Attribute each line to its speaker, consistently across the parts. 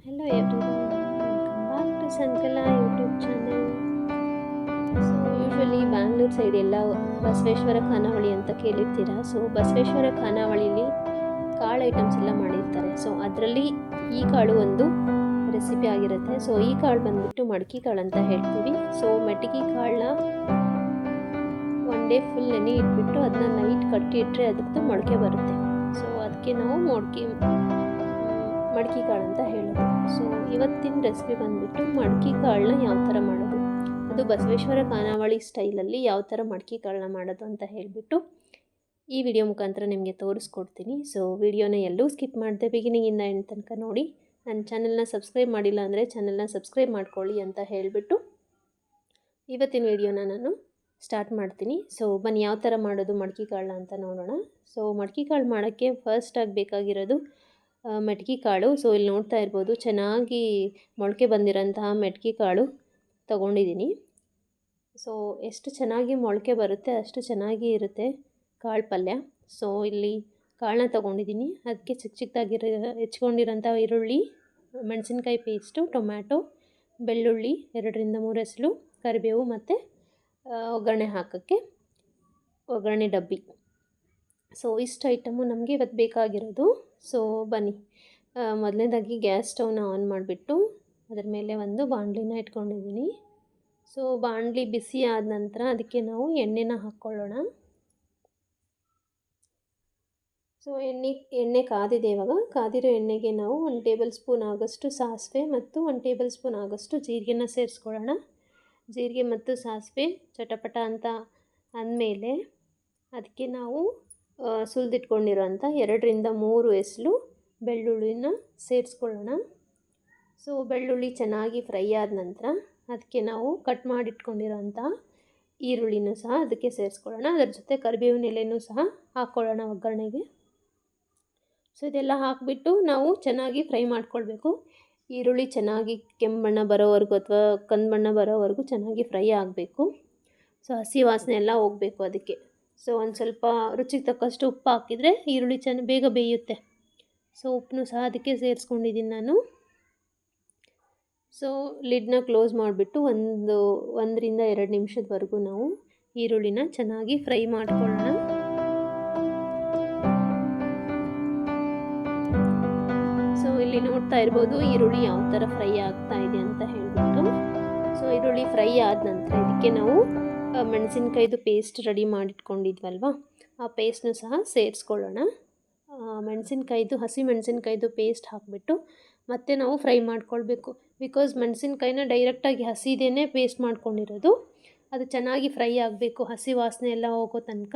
Speaker 1: Hello everyone, welcome back to Sankala YouTube channel. So usually Bangalore side ಎಲ್ಲ ಬಸವೇಶ್ವರ ಖಾನಾವಳಿ ಅಂತ ಕೇಳಿರ್ತೀರಾ. So Basaveshwara ಖಾನಾವಳಿಲಿ ಕಾಳು ಐಟಮ್ಸ್ ಎಲ್ಲ ಮಾಡಿರ್ತಾರೆ. ಸೊ ಅದರಲ್ಲಿ ಈ ಕಾಳು ಒಂದು ರೆಸಿಪಿ ಆಗಿರುತ್ತೆ. ಸೊ ಈ ಕಾಳು ಬಂದುಬಿಟ್ಟು ಮಡಕಿ ಕಾಳು ಅಂತ ಹೇಳ್ತೀವಿ. ಸೊ ಮಡಕಿ ಕಾಳನ್ನ ಒನ್ ಡೇ ಫುಲ್ ನೆನೆ ಇಟ್ಬಿಟ್ಟು ಅದನ್ನ ನೈಟ್ ಕಟ್ಟಿ ಇಟ್ಟರೆ ಅದ್ರದ್ದು ಮೊಳಕೆ ಬರುತ್ತೆ. ಸೊ ಅದಕ್ಕೆ ನಾವು ಮಡಕಿ ಕಾಳು ಅಂತ ಹೇಳೋದು. ಸೊ ಇವತ್ತಿನ ರೆಸಿಪಿ ಬಂದುಬಿಟ್ಟು ಮಡಕಿ ಕಾಳನ್ನ ಯಾವ ಥರ ಮಾಡೋದು, ಅದು ಬಸವೇಶ್ವರ ಖಾನಾವಳಿ ಸ್ಟೈಲಲ್ಲಿ ಯಾವ ಥರ ಮಡಕಿ ಕಾಳನ್ನ ಮಾಡೋದು ಅಂತ ಹೇಳಿಬಿಟ್ಟು ಈ ವಿಡಿಯೋ ಮುಖಾಂತರ ನಿಮಗೆ ತೋರಿಸ್ಕೊಡ್ತೀನಿ. ಸೊ ವಿಡಿಯೋನ ಎಲ್ಲೂ ಸ್ಕಿಪ್ ಮಾಡದೆ ಬಿಗಿನಿಂಗಿಂದ ಎಂಡ್ ತನಕ ನೋಡಿ. ನನ್ನ ಚಾನಲ್ನ ಸಬ್ಸ್ಕ್ರೈಬ್ ಮಾಡಿಲ್ಲ ಅಂದರೆ ಚಾನಲ್ನ ಸಬ್ಸ್ಕ್ರೈಬ್ ಮಾಡ್ಕೊಳ್ಳಿ ಅಂತ ಹೇಳಿಬಿಟ್ಟು ಇವತ್ತಿನ ವಿಡಿಯೋನ ನಾನು ಸ್ಟಾರ್ಟ್ ಮಾಡ್ತೀನಿ. ಸೊ ಬನ್ನಿ ಯಾವ ಥರ ಮಾಡೋದು ಮಡಕಿ ಕಾಳನ್ನ ಅಂತ ನೋಡೋಣ. ಸೊ ಮಡಕಿ ಕಾಳು ಮಾಡೋಕ್ಕೆ ಫಸ್ಟಾಗಿ ಬೇಕಾಗಿರೋದು ಮೆಟ್ಗೆ ಕಾಳು. ಸೊ ಇಲ್ಲಿ ನೋಡ್ತಾ ಇರ್ಬೋದು, ಚೆನ್ನಾಗಿ ಮೊಳಕೆ ಬಂದಿರೋಂತಹ ಮೆಟ್ಗೆ ಕಾಳು ತೊಗೊಂಡಿದ್ದೀನಿ. ಸೊ ಎಷ್ಟು ಚೆನ್ನಾಗಿ ಮೊಳಕೆ ಬರುತ್ತೆ ಅಷ್ಟು ಚೆನ್ನಾಗಿ ಇರುತ್ತೆ ಕಾಳು ಪಲ್ಯ. ಸೊ ಇಲ್ಲಿ ಕಾಳನ್ನ ತೊಗೊಂಡಿದ್ದೀನಿ. ಅದಕ್ಕೆ ಚಿಕ್ಕ ಚಿಕ್ಕದಾಗಿರೋ ಹೆಚ್ಕೊಂಡಿರೋಂಥ ಈರುಳ್ಳಿ, ಮೆಣಸಿನ್ಕಾಯಿ ಪೇಸ್ಟು, ಟೊಮ್ಯಾಟೊ, ಬೆಳ್ಳುಳ್ಳಿ 2-3 ಎಸಳು, ಕರಿಬೇವು ಮತ್ತು ಒಗ್ಗರಣೆ ಹಾಕೋಕ್ಕೆ ಒಗ್ಗರಣೆ ಡಬ್ಬಿ. ಸೊ ಇಷ್ಟು ಐಟಮು ನಮಗೆ ಇವತ್ತು ಬೇಕಾಗಿರೋದು. ಸೊ ಬನ್ನಿ, ಮೊದಲನೇದಾಗಿ ಗ್ಯಾಸ್ ಸ್ಟವ್ನ ಆನ್ ಮಾಡಿಬಿಟ್ಟು ಅದರ ಮೇಲೆ ಒಂದು ಬಾಣಲಿನ ಇಟ್ಕೊಂಡಿದ್ದೀನಿ. ಸೊ ಬಾಣಲಿ ಬಿಸಿ ಆದ ನಂತರ ಅದಕ್ಕೆ ನಾವು ಎಣ್ಣೆನ ಹಾಕ್ಕೊಳ್ಳೋಣ. ಸೊ ಎಣ್ಣೆ ಕಾದಿದೆ. ಇವಾಗ ಕಾದಿರೋ ಎಣ್ಣೆಗೆ ನಾವು 1 ಟೇಬಲ್ ಸ್ಪೂನ್ ಆಗೋಷ್ಟು ಸಾಸಿವೆ ಮತ್ತು 1 ಟೇಬಲ್ ಸ್ಪೂನ್ ಆಗೋಷ್ಟು ಜೀರಿಗೆನ ಸೇರಿಸ್ಕೊಳ್ಳೋಣ. ಜೀರಿಗೆ ಮತ್ತು ಸಾಸಿವೆ ಚಟಪಟ ಅಂತ ಅಂದಮೇಲೆ ಅದಕ್ಕೆ ನಾವು ಸುಲಿದಿಟ್ಕೊಂಡಿರೋಂಥ 2-3 ಎಸಳು ಬೆಳ್ಳುಳ್ಳಿನ ಸೇರಿಸ್ಕೊಳ್ಳೋಣ. ಸೊ ಬೆಳ್ಳುಳ್ಳಿ ಚೆನ್ನಾಗಿ ಫ್ರೈ ಆದ ನಂತರ ಅದಕ್ಕೆ ನಾವು ಕಟ್ ಮಾಡಿಟ್ಕೊಂಡಿರೋಂಥ ಈರುಳ್ಳಿನೂ ಸಹ ಅದಕ್ಕೆ ಸೇರಿಸ್ಕೊಳ್ಳೋಣ. ಅದರ ಜೊತೆ ಕರಿಬೇವಿನ ಎಲೆನೂ ಸಹ ಹಾಕ್ಕೊಳ್ಳೋಣ ಒಗ್ಗರಣೆಗೆ. ಸೊ ಇದೆಲ್ಲ ಹಾಕಿಬಿಟ್ಟು ನಾವು ಚೆನ್ನಾಗಿ ಫ್ರೈ ಮಾಡ್ಕೊಳ್ಬೇಕು. ಈರುಳ್ಳಿ ಚೆನ್ನಾಗಿ ಕೆಂಪು ಬಣ್ಣ ಬರೋವರೆಗೂ ಅಥವಾ ಕಂದು ಬಣ್ಣ ಬರೋವರೆಗೂ ಚೆನ್ನಾಗಿ ಫ್ರೈ ಆಗಬೇಕು. ಸೊ ಹಸಿ ವಾಸನೆ ಎಲ್ಲ ಹೋಗಬೇಕು ಅದಕ್ಕೆ. ಸೊ ಒಂದು ಸ್ವಲ್ಪ ರುಚಿಗೆ ತಕ್ಕಷ್ಟು ಉಪ್ಪು ಹಾಕಿದರೆ ಈರುಳ್ಳಿ ಬೇಗ ಬೇಯುತ್ತೆ. ಸೊ ಉಪ್ಪನ್ನು ಸಹ ಅದಕ್ಕೆ ಸೇರಿಸ್ಕೊಂಡಿದ್ದೀನಿ ನಾನು. ಸೊ ಲಿಡ್ನ ಕ್ಲೋಸ್ ಮಾಡಿಬಿಟ್ಟು 1-2 ನಿಮಿಷದವರೆಗೂ ನಾವು ಈರುಳ್ಳಿನ ಚೆನ್ನಾಗಿ ಫ್ರೈ ಮಾಡ್ಕೊಳ್ಳೋಣ. ಸೊ ಇಲ್ಲಿ ನೋಡ್ತಾ ಇರ್ಬೋದು ಈರುಳ್ಳಿ ಯಾವ ಥರ ಫ್ರೈ ಆಗ್ತಾ ಇದೆ ಅಂತ ಹೇಳಿಬಿಟ್ಟು. ಸೊ ಈರುಳ್ಳಿ ಫ್ರೈ ಆದ ನಂತರ ಇದಕ್ಕೆ ನಾವು ಮೆಣಸಿನ್ಕಾಯ್ದು ಪೇಸ್ಟ್ ರೆಡಿ ಮಾಡಿಟ್ಕೊಂಡಿದ್ವಲ್ವ, ಆ ಪೇಸ್ಟ್ನು ಸಹ ಸೇರಿಸ್ಕೊಳ್ಳೋಣ. ಹಸಿ ಮೆಣಸಿನ್ಕಾಯ್ದು ಪೇಸ್ಟ್ ಹಾಕಿಬಿಟ್ಟು ಮತ್ತೆ ನಾವು ಫ್ರೈ ಮಾಡ್ಕೊಳ್ಬೇಕು. ಬಿಕಾಸ್ ಮೆಣಸಿನ್ಕಾಯಿನ ಡೈರೆಕ್ಟಾಗಿ ಹಸಿದೇನೆ ಪೇಸ್ಟ್ ಮಾಡ್ಕೊಂಡಿರೋದು, ಅದು ಚೆನ್ನಾಗಿ ಫ್ರೈ ಆಗಬೇಕು ಹಸಿ ವಾಸನೆ ಎಲ್ಲ ಹೋಗೋ ತನಕ.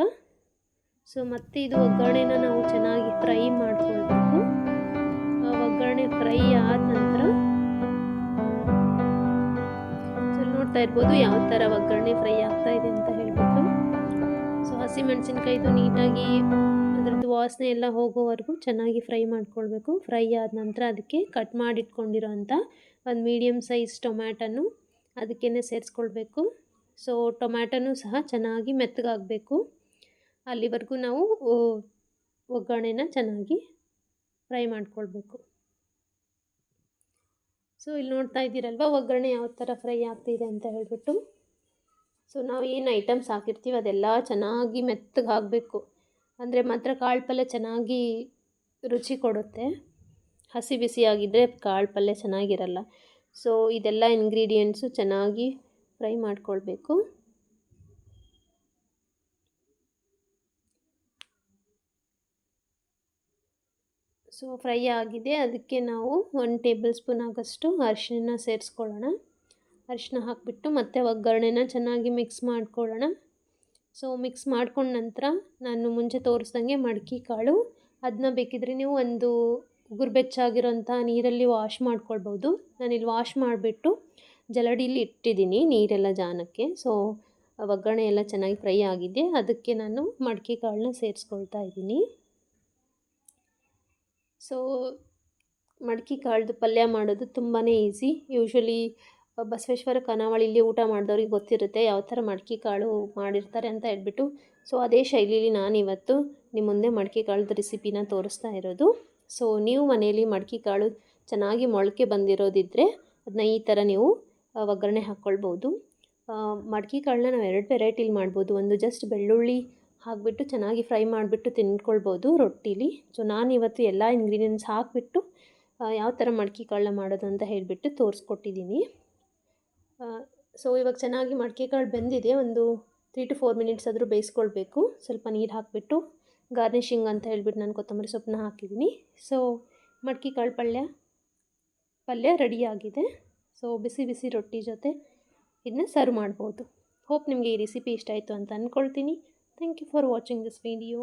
Speaker 1: ಸೊ ಮತ್ತು ಇದು ಒಗ್ಗರಣೆನ ನಾವು ಚೆನ್ನಾಗಿ ಫ್ರೈ ಮಾಡ್ಕೊಳ್ಬೇಕು. ಒಗ್ಗರಣೆ ಫ್ರೈ ಆದ ನಂತರ ನೋಡ್ತಾ ಇರ್ಬೋದು ಯಾವ ಥರ ಒಗ್ಗರಣೆ ಫ್ರೈ ಆಗ್ತಾ ಇದೆ ಅಂತ ಹೇಳ್ಬಿಟ್ಟು. ಸೊ ಹಸಿ ಮೆಣಸಿನ್ಕಾಯ್ದು ನೀಟಾಗಿ ಅದರದ್ದು ವಾಸನೆ ಎಲ್ಲ ಹೋಗೋವರೆಗೂ ಚೆನ್ನಾಗಿ ಫ್ರೈ ಮಾಡ್ಕೊಳ್ಬೇಕು. ಫ್ರೈ ಆದ ನಂತರ ಅದಕ್ಕೆ ಕಟ್ ಮಾಡಿಟ್ಕೊಂಡಿರೋ ಅಂಥ ಒಂದು ಮೀಡಿಯಮ್ ಸೈಜ್ ಟೊಮ್ಯಾಟೊನು ಅದಕ್ಕೇ ಸೇರಿಸ್ಕೊಳ್ಬೇಕು. ಸೊ ಟೊಮ್ಯಾಟೊನೂ ಸಹ ಚೆನ್ನಾಗಿ ಮೆತ್ತಗಾಗಬೇಕು. ಅಲ್ಲಿವರೆಗೂ ನಾವು ಒಗ್ಗರಣೆನ ಚೆನ್ನಾಗಿ ಫ್ರೈ ಮಾಡ್ಕೊಳ್ಬೇಕು. ಸೊ ಇಲ್ಲಿ ನೋಡ್ತಾ ಇದ್ದೀರಲ್ವ ಒಗ್ಗರಣೆ ಯಾವ ಥರ ಫ್ರೈ ಆಗ್ತಿದೆ ಅಂತ ಹೇಳ್ಬಿಟ್ಟು. ಸೊ ನಾವು ಏನು ಐಟಮ್ಸ್ ಹಾಕಿರ್ತೀವಿ ಅದೆಲ್ಲ ಚೆನ್ನಾಗಿ ಮೆತ್ತಗಾಗಬೇಕು. ಅಂದರೆ ಮಾತ್ರ ಕಾಳು ಪಲ್ಯ ಚೆನ್ನಾಗಿ ರುಚಿ ಕೊಡುತ್ತೆ. ಹಸಿ ಬಿಸಿಯಾಗಿದ್ದರೆ ಕಾಳು ಪಲ್ಯ ಚೆನ್ನಾಗಿರಲ್ಲ. ಸೊ ಇದೆಲ್ಲ ಇಂಗ್ರೀಡಿಯೆಂಟ್ಸು ಚೆನ್ನಾಗಿ ಫ್ರೈ ಮಾಡ್ಕೊಳ್ಬೇಕು. ಸೊ ಫ್ರೈ ಆಗಿದೆ. ಅದಕ್ಕೆ ನಾವು 1 ಟೇಬಲ್ ಸ್ಪೂನ್ ಆಗೋಷ್ಟು ಅರಿಶಿನ ಸೇರಿಸ್ಕೊಳ್ಳೋಣ. ಅರಿಶಿನ ಹಾಕಿಬಿಟ್ಟು ಮತ್ತೆ ಒಗ್ಗರಣೆನ ಚೆನ್ನಾಗಿ ಮಿಕ್ಸ್ ಮಾಡ್ಕೊಳ್ಳೋಣ. ಸೊ ಮಿಕ್ಸ್ ಮಾಡ್ಕೊಂಡ ನಂತರ ನಾನು ಮುಂಚೆ ತೋರಿಸ್ದಂಗೆ ಮಡಕಿ ಕಾಳು ಅದನ್ನ ಬೇಕಿದ್ರೆ ನೀವು ಒಂದು ಉಗುರು ಬೆಚ್ಚಾಗಿರೋಂಥ ನೀರಲ್ಲಿ ವಾಶ್ ಮಾಡ್ಕೊಳ್ಬೋದು. ನಾನಿಲ್ಲಿ ವಾಶ್ ಮಾಡಿಬಿಟ್ಟು ಜಲಡಿಲಿ ಇಟ್ಟಿದ್ದೀನಿ ನೀರೆಲ್ಲ ಜಾನಕ್ಕೆ. ಸೊ ಒಗ್ಗರಣೆ ಎಲ್ಲ ಚೆನ್ನಾಗಿ ಫ್ರೈ ಆಗಿದೆ. ಅದಕ್ಕೆ ನಾನು ಮಡಕಿ ಕಾಳನ್ನ ಸೇರಿಸ್ಕೊಳ್ತಾ ಇದ್ದೀನಿ. ಸೊ ಮಡಕಿ ಕಾಳ್ದು ಪಲ್ಯ ಮಾಡೋದು ತುಂಬಾ ಈಸಿ. ಯೂಶ್ವಲಿ ಬಸವೇಶ್ವರ ಖಾನಾವಳಿಲಿ ಊಟ ಮಾಡಿದವ್ರಿಗೆ ಗೊತ್ತಿರುತ್ತೆ ಯಾವ ಥರ ಮಡಕಿ ಕಾಳು ಮಾಡಿರ್ತಾರೆ ಅಂತ ಹೇಳ್ಬಿಟ್ಟು. ಸೊ ಅದೇ ಶೈಲಿಲಿ ನಾನಿವತ್ತು ನಿಮ್ಮ ಮುಂದೆ ಮಡಕಿ ಕಾಳ್ದು ರೆಸಿಪಿನ ತೋರಿಸ್ತಾ ಇರೋದು. ಸೊ ನೀವು ಮನೆಯಲ್ಲಿ ಮಡಕಿ ಕಾಳು ಚೆನ್ನಾಗಿ ಮೊಳಕೆ ಬಂದಿರೋದಿದ್ದರೆ ಅದನ್ನ ಈ ಥರ ನೀವು ಒಗ್ಗರಣೆ ಹಾಕ್ಕೊಳ್ಬೋದು. ಮಡ್ಕೆ ಕಾಳನ್ನ ನಾವು 2 ವೆರೈಟಿಲಿ ಮಾಡ್ಬೋದು. ಒಂದು ಜಸ್ಟ್ ಬೆಳ್ಳುಳ್ಳಿ ಹಾಕಿಬಿಟ್ಟು ಚೆನ್ನಾಗಿ ಫ್ರೈ ಮಾಡಿಬಿಟ್ಟು ತಿಂದ್ಕೊಳ್ಬೋದು ರೊಟ್ಟಿಲಿ. ಸೊ ನಾನಿವತ್ತು ಎಲ್ಲ ಇಂಗ್ರೀಡಿಯೆಂಟ್ಸ್ ಹಾಕಿಬಿಟ್ಟು ಯಾವ ಥರ ಮಡ್ಕೆ ಕಾಳನ್ನ ಮಾಡೋದು ಅಂತ ಹೇಳಿಬಿಟ್ಟು ತೋರಿಸ್ಕೊಟ್ಟಿದ್ದೀನಿ. ಸೊ ಇವಾಗ ಚೆನ್ನಾಗಿ ಮಡ್ಕೆ ಕಾಳು ಬೆಂದಿದೆ. ಒಂದು 3 to 4 ಮಿನಿಟ್ಸ್ ಆದರೂ ಬೇಯಿಸ್ಕೊಳ್ಬೇಕು. ಸ್ವಲ್ಪ ನೀರು ಹಾಕಿಬಿಟ್ಟು ಗಾರ್ನಿಷಿಂಗ್ ಅಂತ ಹೇಳ್ಬಿಟ್ಟು ನಾನು ಕೊತ್ತಂಬರಿ ಸೊಪ್ಪನ್ನ ಹಾಕಿದ್ದೀನಿ. ಸೊ ಮಡ್ಕೆ ಕಾಳು ಪಲ್ಯ ರೆಡಿಯಾಗಿದೆ. ಸೊ ಬಿಸಿ ಬಿಸಿ ರೊಟ್ಟಿ ಜೊತೆ ಇದನ್ನ ಸರ್ವ್ ಮಾಡ್ಬೋದು. ಹೋಪ್ ನಿಮಗೆ ಈ ರೆಸಿಪಿ ಇಷ್ಟ ಆಯಿತು ಅಂತ ಅಂದ್ಕೊಳ್ತೀನಿ. Thank you for watching this video.